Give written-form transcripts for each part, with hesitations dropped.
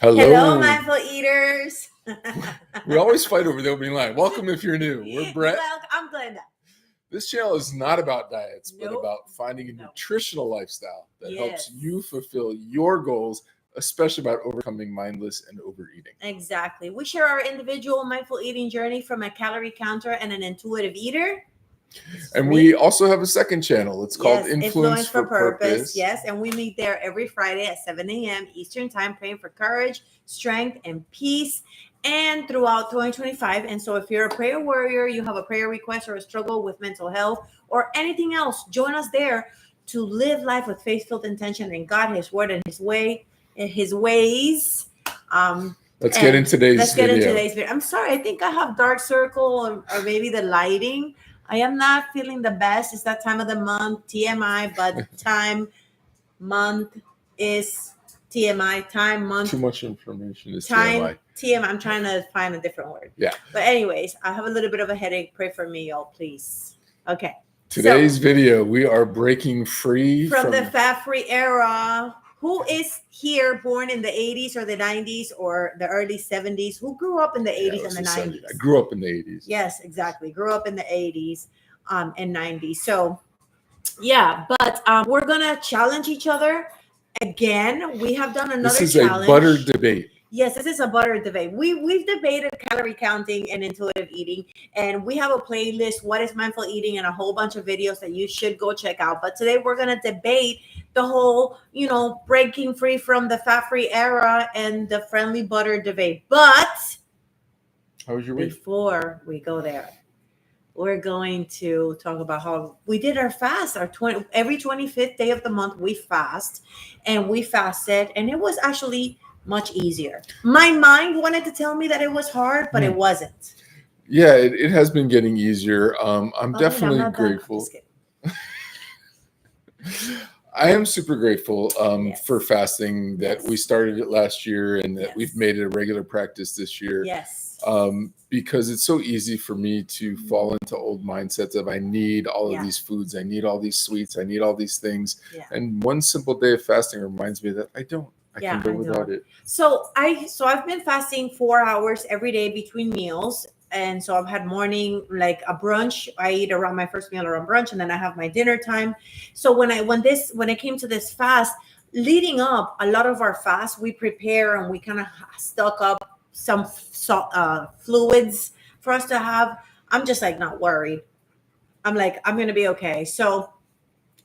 Hello, Hello. mindful eaters. We always fight over the opening line. Welcome if you're new. We're Brett. Well, I'm Glenda. This channel is not about diets, but Nope. about finding a nutritional lifestyle that helps Yes. you fulfill your goals, especially about overcoming mindless and overeating. Exactly. We share our individual mindful eating journey from a calorie counter and an intuitive eater. And we also have a second channel. It's called Yes, Influence for Purpose. Yes, and we meet there every Friday at 7 a.m. Eastern Time, praying for courage, strength, and peace, and throughout 2025. And so, if you're a prayer warrior, you have a prayer request or a struggle with mental health or anything else, join us there to live life with faith-filled intention in God, His Word, and His way, and His ways. Let's get into today's video. I'm sorry, I think I have dark circle or maybe the lighting. I am not feeling the best. It's that time of the month, TMI, but month is TMI. Time, month. Too much information is time, TMI. I'm trying to find a different word. Yeah. But anyways, I have a little bit of a headache. Pray for me, y'all, please. Okay. Today's video, we are breaking free from the fat-free era. Who is here born in the 80s or the 90s or the early 70s? Who grew up in the 80s and the 90s? I grew up in the 80s. Yes, exactly. Grew up in the 80s and 90s. So, yeah, but we're going to challenge each other again. We have done another challenge. This is a butter debate. Yes, this is a butter debate. We've debated calorie counting and intuitive eating, and we have a playlist, What is Mindful Eating, and a whole bunch of videos that you should go check out. But today we're going to debate the whole, breaking free from the fat-free era and the friendly butter debate. But how was your week? Before we go there, we're going to talk about how we did our fast. Every 25th day of the month, we fast, and we fasted, and it was actually much easier. My mind wanted to tell me that it was hard, but it wasn't. Yeah, it has been getting easier. I'm definitely grateful. I am super grateful for fasting, that we started it last year and that we've made it a regular practice this year. Yes. Because it's so easy for me to fall into old mindsets of I need all of these foods, I need all these sweets, I need all these things. Yeah. And one simple day of fasting reminds me that I don't. I can go without it. So I've been fasting 4 hours every day between meals. And so I've had morning, like a brunch. I eat around my first meal around brunch, and then I have my dinner time. So when it came to this fast, leading up, a lot of our fast, we prepare and we kind of stock up some fluids for us to have. I'm just like not worried. I'm like, I'm going to be okay. So,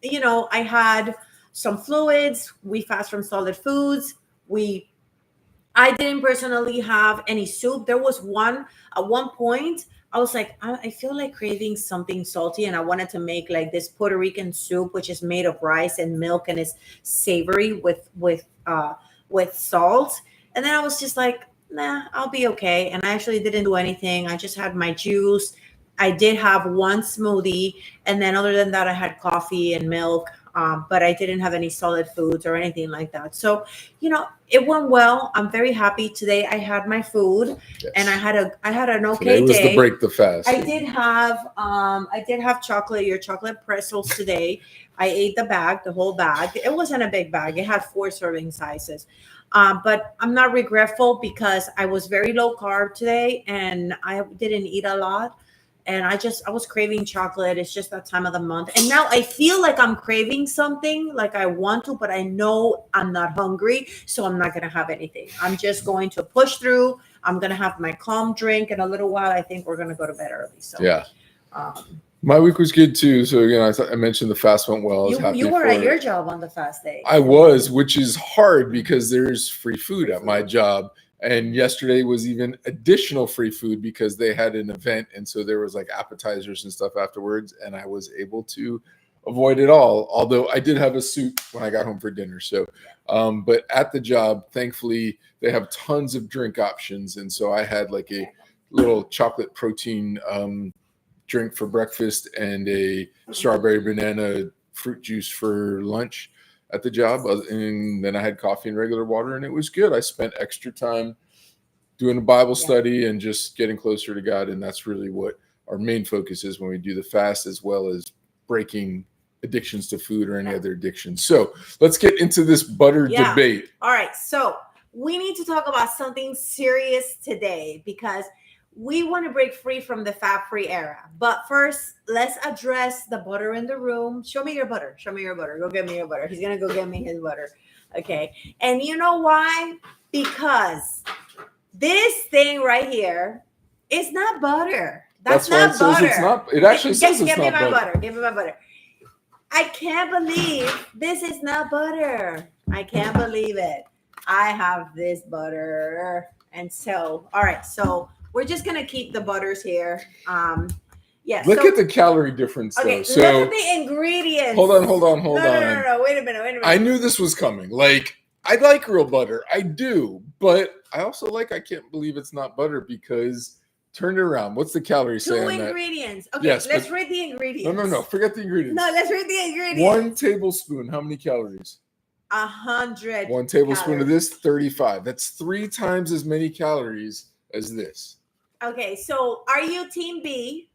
I had some fluids. We fast from solid foods. I didn't personally have any soup. There was at one point, I was like, I feel like craving something salty, and I wanted to make like this Puerto Rican soup, which is made of rice and milk and is savory with salt. And then I was just like, nah, I'll be okay. And I actually didn't do anything. I just had my juice. I did have one smoothie, and then other than that, I had coffee and milk. But I didn't have any solid foods or anything like that. So, it went well. I'm very happy today. I had my food, and I had an okay day. It was to break the fast. I did have chocolate pretzels today. I ate the whole bag. It wasn't a big bag. It had 4 serving sizes. But I'm not regretful because I was very low carb today, and I didn't eat a lot. And I was craving chocolate. It's just that time of the month. And now I feel like I'm craving something, like I want to, but I know I'm not hungry. So I'm not going to have anything. I'm just going to push through. I'm going to have my calm drink in a little while. I think we're going to go to bed early. So yeah. My week was good too. So again, I mentioned the fast went well. You were at your job on the fast day. I was, which is hard because there's free food at my job. And yesterday was even additional free food because they had an event. And so there was like appetizers and stuff afterwards. And I was able to avoid it all. Although I did have a soup when I got home for dinner. So, but at the job, thankfully, they have tons of drink options. And so I had like a little chocolate protein drink for breakfast and a strawberry banana fruit juice for lunch at the job, and then I had coffee and regular water, and it was good. I spent extra time doing a Bible study and just getting closer to God, and that's really what our main focus is when we do the fast, as well as breaking addictions to food or any other addiction. So let's get into this butter debate. All right. So we need to talk about something serious today because we want to break free from the fat-free era. But first, let's address the butter in the room. Show me your butter. Show me your butter. Go get me your butter. He's going to go get me his butter. Okay. And you know why? Because this thing right here is not butter. That's not butter. It's not. It actually says it's not butter. Give me my butter. I can't believe this is not butter. I can't believe it. I have this butter. And so, all right. So we're just going to keep the butters here. Yeah. Look at the calorie difference, okay, though. So look at the ingredients. Hold on. No. Wait a minute. I knew this was coming. Like, I like real butter. I do. But I also I can't believe it's not butter because turn it around. What's the calorie say on that? 2 ingredients. Okay, yes, let's read the ingredients. No. Forget the ingredients. No, let's read the ingredients. 1 tablespoon. How many calories? 100. 1 tablespoon of this, 35. That's 3 times as many calories as this. Okay, so are you team B?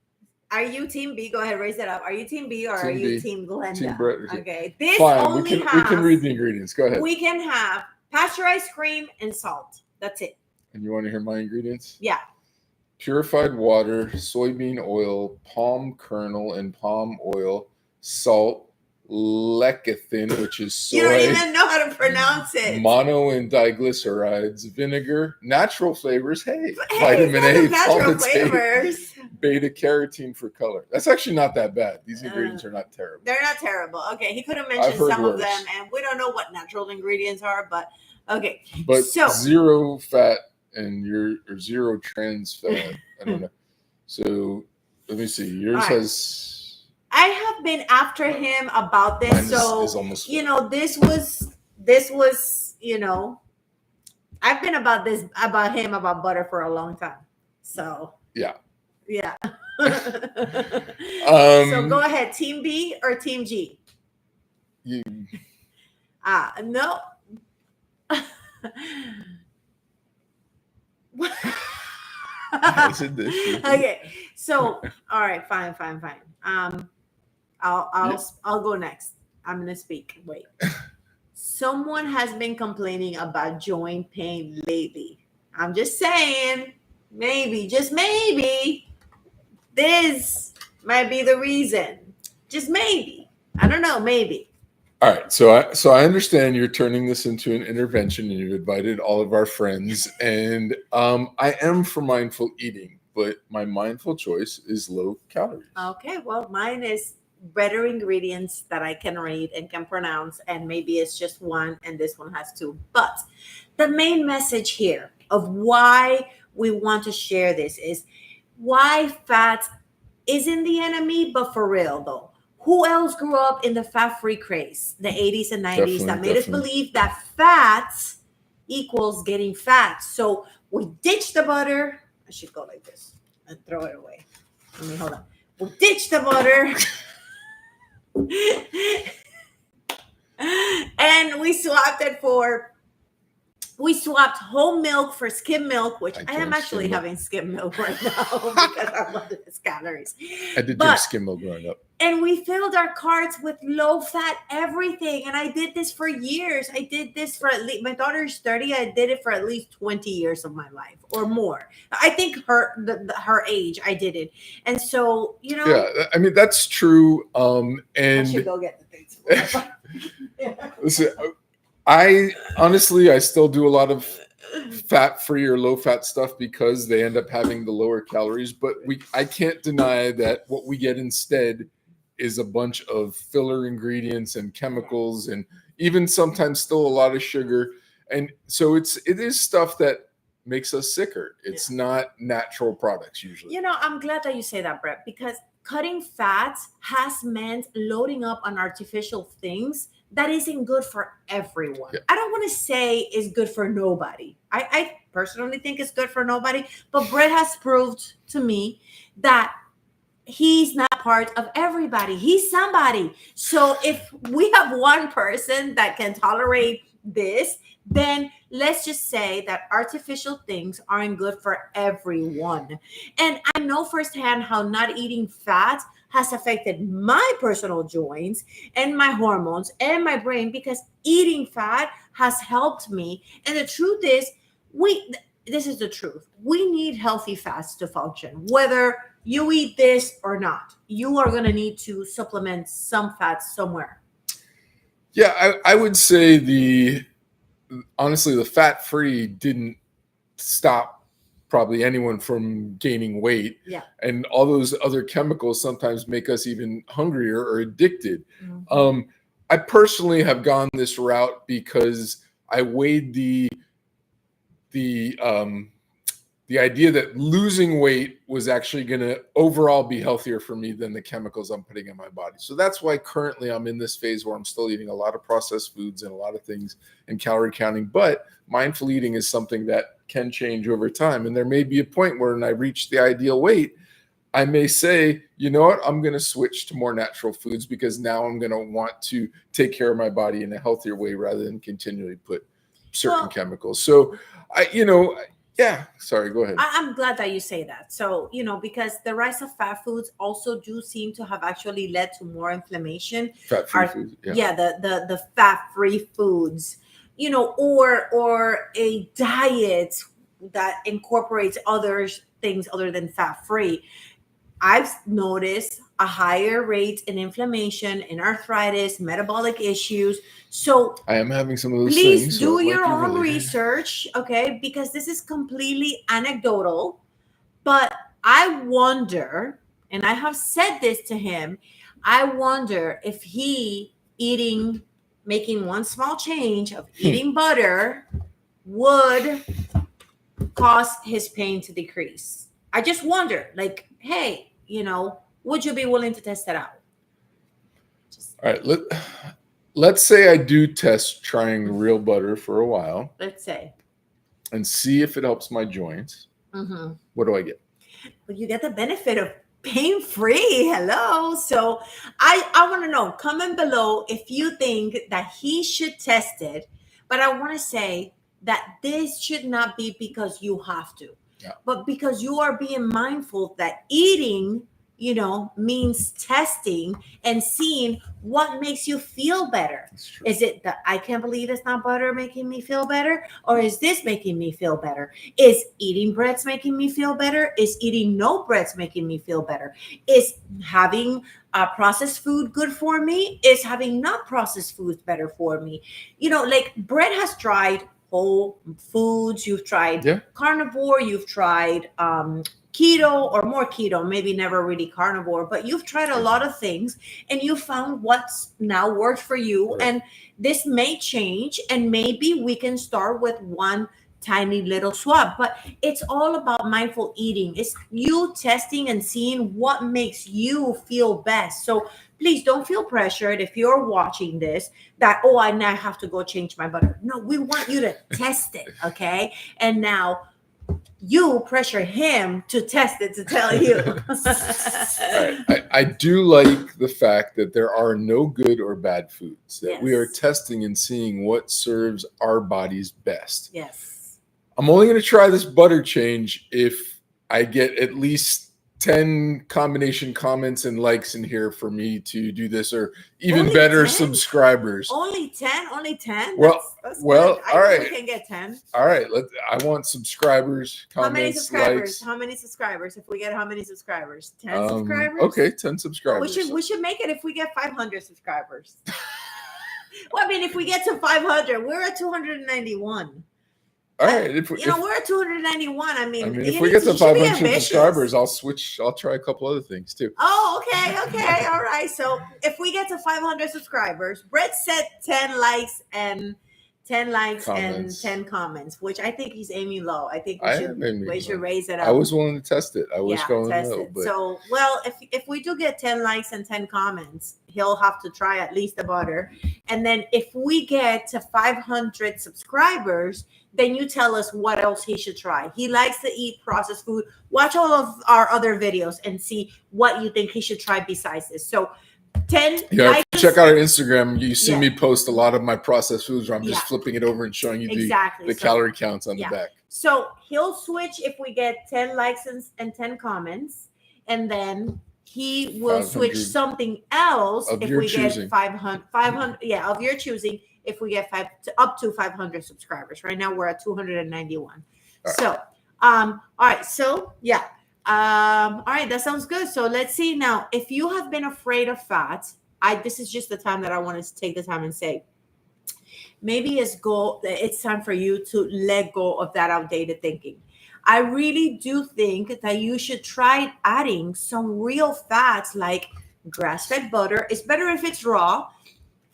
Are you team B? Go ahead, raise it up. Are you team B or are you team Glenda? Team Brett. Okay, this fine. only we can read the ingredients. Go ahead. We can have pasteurized cream and salt. That's it. And you want to hear my ingredients? Yeah. Purified water, soybean oil, palm kernel and palm oil, salt, lecithin, which is soy. You don't even know how to pronounce it. Mono and diglycerides, vinegar, natural flavors. Hey, vitamin A, natural flavors. Beta carotene for color. That's actually not that bad. These ingredients are not terrible. They're not terrible. Okay, he could have mentioned some of them, and we don't know what natural ingredients are, but okay. But zero fat and or zero trans fat. I don't know. So let me see. Yours has. I have been after him about this. Is almost this was, I've been about him about butter for a long time. So yeah. So go ahead, team B or team G? You. No. Okay. So all right, fine. I'll go next. I'm gonna speak. Wait. Someone has been complaining about joint pain lately. I'm just saying, just maybe, this might be the reason. Just maybe. I don't know, maybe. All right. So I understand you're turning this into an intervention and you've invited all of our friends. And I am for mindful eating, but my mindful choice is low calories. Okay. Well, mine is better ingredients that I can read and can pronounce, and maybe it's just 1 and this one has 2. But the main message here of why we want to share this is why fat isn't the enemy, but for real though. Who else grew up in the fat-free craze, the 80s and 90s, that made us believe that fat equals getting fat? So we ditched the butter. I should go like this and throw it away. Let me hold on. We ditched the butter. And we swapped whole milk for skim milk, which I am actually having skim milk right now because I love its calories. I did drink skim milk growing up. And we filled our carts with low fat everything. And I did this for years. I did this for at least, my daughter's 30. I did it for at least 20 years of my life or more. I think her age, I did it. And so, Yeah, I mean, that's true. And I should go get the things. Listen, I still do a lot of fat-free or low-fat stuff because they end up having the lower calories. But I can't deny that what we get instead is a bunch of filler ingredients and chemicals, and even sometimes still a lot of sugar. And so it is stuff that makes us sicker. It's not natural products usually. I'm glad that you say that, Brett, because cutting fats has meant loading up on artificial things that isn't good for everyone. Yeah. I don't want to say it's good for nobody. I personally think it's good for nobody, but Brett has proved to me that he's not part of everybody. He's somebody. So if we have one person that can tolerate this, then let's just say that artificial things aren't good for everyone. And I know firsthand how not eating fat has affected my personal joints and my hormones and my brain, because eating fat has helped me. And the truth is, this is the truth. We need healthy fats to function. Whether you eat this or not, you are going to need to supplement some fats somewhere. Yeah, I would say honestly, the fat-free didn't stop probably anyone from gaining weight. Yeah. And all those other chemicals sometimes make us even hungrier or addicted. Mm-hmm. I personally have gone this route because I weighed the idea that losing weight was actually going to overall be healthier for me than the chemicals I'm putting in my body. So that's why currently I'm in this phase where I'm still eating a lot of processed foods and a lot of things and calorie counting. But mindful eating is something that can change over time. And there may be a point where when I reach the ideal weight, I may say, you know what, I'm going to switch to more natural foods because now I'm going to want to take care of my body in a healthier way rather than continually put certain chemicals. So yeah, sorry, go ahead. I'm glad that you say that. So, because the rise of fat foods also do seem to have actually led to more inflammation. Fat-free foods. Yeah, the fat-free foods, or a diet that incorporates other things other than fat-free. I've noticed a higher rate in inflammation, in arthritis, metabolic issues. So I am having some of those please things. do your own research, okay? Because this is completely anecdotal. But I wonder, and I have said this to him, I wonder if making one small change of eating butter would cause his pain to decrease. I just wonder, like, hey, would you be willing to test that out? All right, let's say I do test trying real butter for a while. Let's say. And see if it helps my joints. Mm-hmm. What do I get? Well, you get the benefit of pain-free. Hello. So I want to know, comment below if you think that he should test it. But I want to say that this should not be because you have to. Yeah. But because you are being mindful that eating, means testing and seeing what makes you feel better. Is it that I can't believe it's not butter making me feel better? Or is this making me feel better? Is eating breads making me feel better? Is eating no breads making me feel better? Is having processed food good for me? Is having not processed foods better for me? Like Brett has tried whole foods, you've tried carnivore, you've tried keto or more keto, maybe never really carnivore, but you've tried a lot of things and you found what's now worked for you. Right. And this may change, and maybe we can start with one tiny little swab, but it's all about mindful eating. It's you testing and seeing what makes you feel best. So please don't feel pressured if you're watching this that, I now have to go change my butter. No, we want you to test it, okay? And now you pressure him to test it to tell you. Right. I do like the fact that there are no good or bad foods, that we are testing and seeing what serves our bodies best. Yes. I'm only going to try this butter change if I get at least 10 combination comments and likes in here for me to do this, or even only better 10? Subscribers. Only 10? Well, that's all right. We can get 10. All right. I want subscribers, comments, how many subscribers? likes. How many subscribers? If we get how many subscribers? 10 subscribers? Okay, 10 subscribers. We should make it if we get 500 subscribers. Well, I mean, if we get to 500, we're at 291. All right, we're at 291. I mean, if we get to 500 subscribers, I'll switch. I'll try a couple other things too. Oh, okay, all right. So if we get to 500 subscribers, Brett said 10 likes and 10 comments, which I think he's aiming low. I think we should raise it up. I was willing to test it. I was going low. But... So, well, if we do get 10 likes and 10 comments, he'll have to try at least the butter. And then if we get to 500 subscribers, then you tell us what else he should try. He likes to eat processed food. Watch all of our other videos and see what you think he should try besides this. So 10 Yeah, likes. check out our Instagram. You see Yeah. me post a lot of my processed foods where I'm just Yeah. flipping it over and showing you Exactly. the So, calorie counts on yeah. the back. So he'll switch if we get 10 likes and 10 comments, and then he will switch 500 something else of if your we choosing. get 500, yeah, of your choosing, if we get up to 500 subscribers. Right now we're at 291. All So all right, so yeah, all right, that sounds good. So let's see now, if you have been afraid of fat, this is just the time that I want to take the time and say, maybe it's time for you to let go of that outdated thinking. I really do think that you should try adding some real fats like grass-fed butter. It's better if it's raw.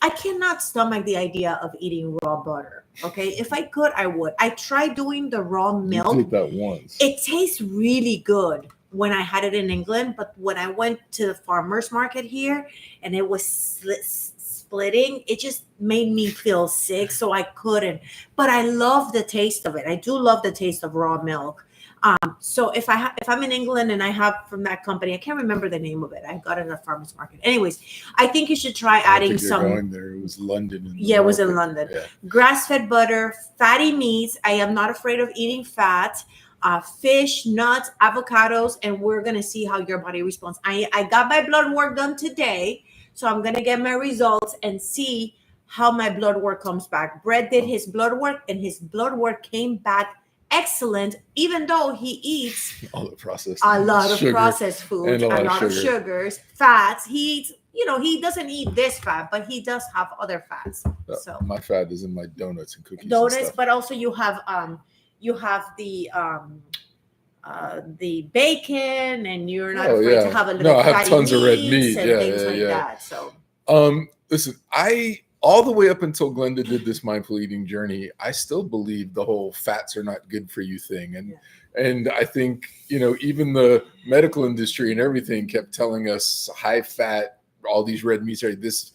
I cannot stomach the idea of eating raw butter. Okay, if I could, I would. I tried doing the raw milk. You did that once. It tastes really good when I had it in England, but when I went to the farmer's market here and it was splitting, it just made me feel sick, so I couldn't. But I love the taste of it. I do love the taste of raw milk. So if I'm in England and I have from that company, I can't remember the name of it. I got it at a farmer's market. Anyways, I think you should try adding some. Going there. It was London. Yeah, it was in London. Yeah. Grass-fed butter, fatty meats. I am not afraid of eating fat. Fish, nuts, avocados, and we're gonna see how your body responds. I got my blood work done today, so I'm gonna get my results and see how my blood work comes back. Brett did his blood work, and his blood work came back excellent, even though he eats all the processed, a lot of processed food, a lot of sugars, fats. He eats, he doesn't eat this fat, but he does have other fats. So my fat is in my donuts and cookies. Donuts, but also you have the bacon, and you're not afraid to have a little. No, I have tons of red meat, and things like that. So, listen, all the way up until Glenda did this mindful eating journey, I still believe the whole fats are not good for you thing. And I think, even the medical industry and everything kept telling us high fat, all these red meats, right? This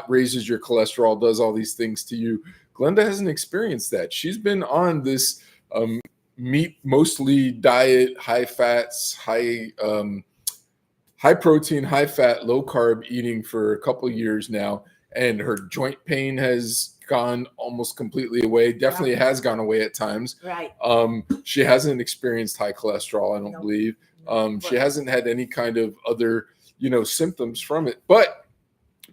raises your cholesterol, does all these things to you. Glenda hasn't experienced that. She's been on this meat mostly diet, high fats, high protein, high fat, low carb eating for a couple of years now. And her joint pain has gone almost completely away. Definitely has gone away at times. Right. She hasn't experienced high cholesterol, I don't believe. She hasn't had any kind of other, symptoms from it. But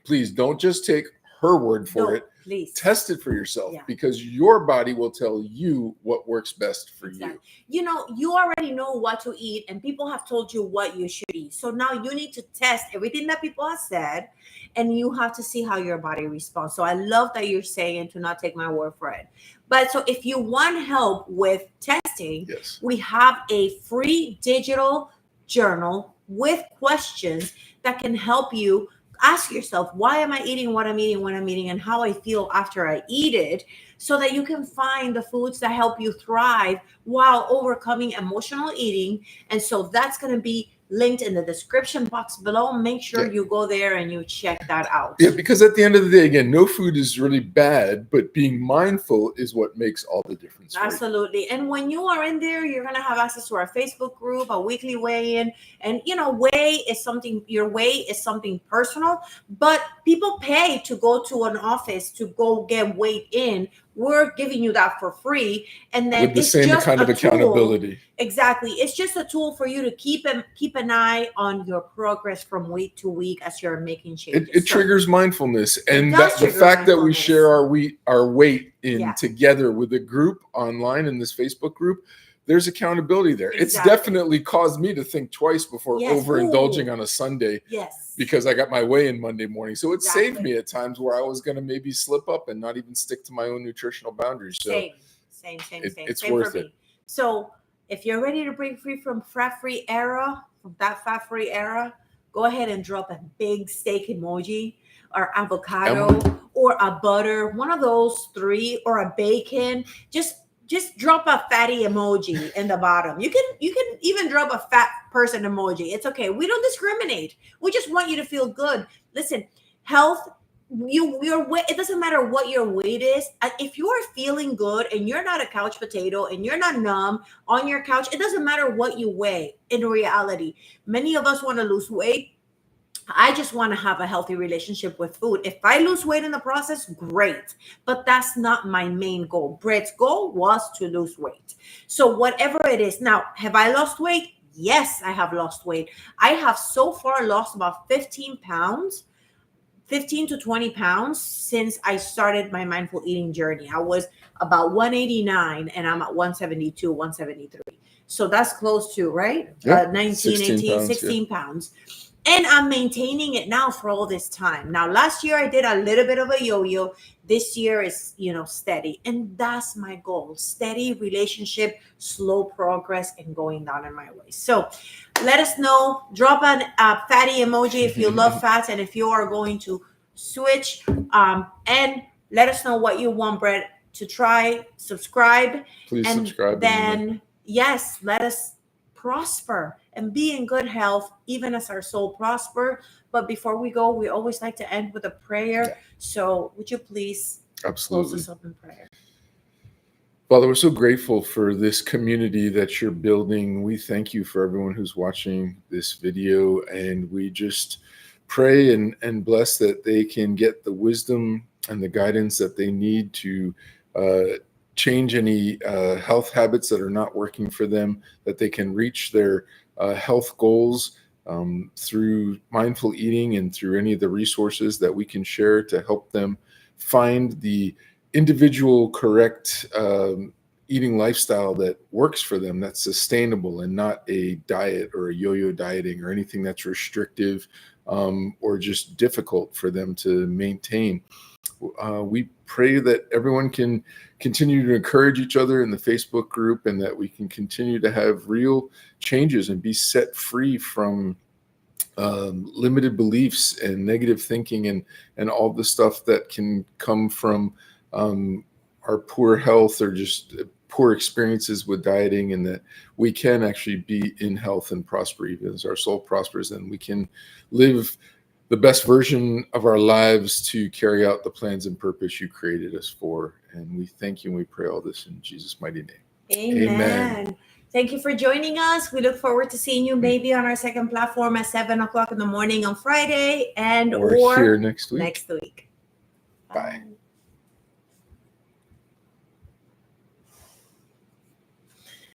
please don't just take her word for it. Please test it for yourself, because your body will tell you what works best for you. You already know what to eat, and people have told you what you should eat. So now you need to test everything that people have said, and you have to see how your body responds. So I love that you're saying to not take my word for it. But so if you want help with testing, we have a free digital journal with questions that can help you ask yourself, why am I eating what I'm eating when I'm eating, and how I feel after I eat it, so that you can find the foods that help you thrive while overcoming emotional eating. And so that's going to be linked in the description box below. Make sure you go there and you check that out. Yeah, because at the end of the day, again, no food is really bad, but being mindful is what makes all the difference. Absolutely. And when you are in there, you're going to have access to our Facebook group, a weekly weigh-in. And, your weight is something personal, but people pay to go to an office to go get weighed in. We're giving you that for free. And then with the same kind of accountability. Exactly. It's just a tool for you to keep an eye on your progress from week to week as you're making changes. It triggers mindfulness. And the fact that we share our weight in together with a group online in this Facebook group, there's accountability there. Exactly. It's definitely caused me to think twice before overindulging on a Sunday. Because I got my weigh-in Monday morning. So it saved me at times where I was going to maybe slip up and not even stick to my own nutritional boundaries. So same. It's same worth it. So if you're ready to break free from fat-free era, go ahead and drop a big steak emoji, or avocado, or a butter, one of those three, or a bacon. Just drop a fatty emoji in the bottom. You can even drop a fat person emoji. It's okay. We don't discriminate. We just want you to feel good. Listen, health, your weight, it doesn't matter what your weight is. If you are feeling good and you're not a couch potato and you're not numb on your couch, it doesn't matter what you weigh. In reality, many of us want to lose weight I just want to have a healthy relationship with food. If I lose weight in the process, great. But that's not my main goal. Brett's goal was to lose weight. So whatever it is. Now, have I lost weight? Yes, I have lost weight. I have so far lost about 15 pounds, 15 to 20 pounds since I started my mindful eating journey. I was about 189 and I'm at 172, 173. So that's close to, right? Yeah, 19, 16 18, pounds, 16 pounds. And I'm maintaining it now for all this time. Now, last year I did a little bit of a yo-yo. This year is, steady. And that's my goal. Steady relationship, slow progress, and going down in my way. So let us know. Drop a fatty emoji if you love fats and if you are going to switch. And let us know what you want Brett to try. Subscribe. Please and subscribe. Then, yes, let us prosper and be in good health, even as our soul prosper. But before we go, we always like to end with a prayer. Yeah. So would you please Absolutely close us up in prayer? Father, we're so grateful for this community that you're building. We thank you for everyone who's watching this video, and we just pray and bless that they can get the wisdom and the guidance that they need to change any health habits that are not working for them, that they can reach their health goals through mindful eating and through any of the resources that we can share to help them find the individual correct eating lifestyle that works for them, that's sustainable and not a diet or a yo-yo dieting or anything that's restrictive or just difficult for them to maintain. We pray that everyone can continue to encourage each other in the Facebook group, and that we can continue to have real changes and be set free from limited beliefs and negative thinking and all the stuff that can come from our poor health or just poor experiences with dieting, and that we can actually be in health and prosper even as our soul prospers, and we can live the best version of our lives to carry out the plans and purpose you created us for. And we thank you and we pray all this in Jesus' mighty name. Amen. Thank you for joining us. We look forward to seeing you maybe on our second platform at 7:00 in the morning on Friday or here next week. Bye.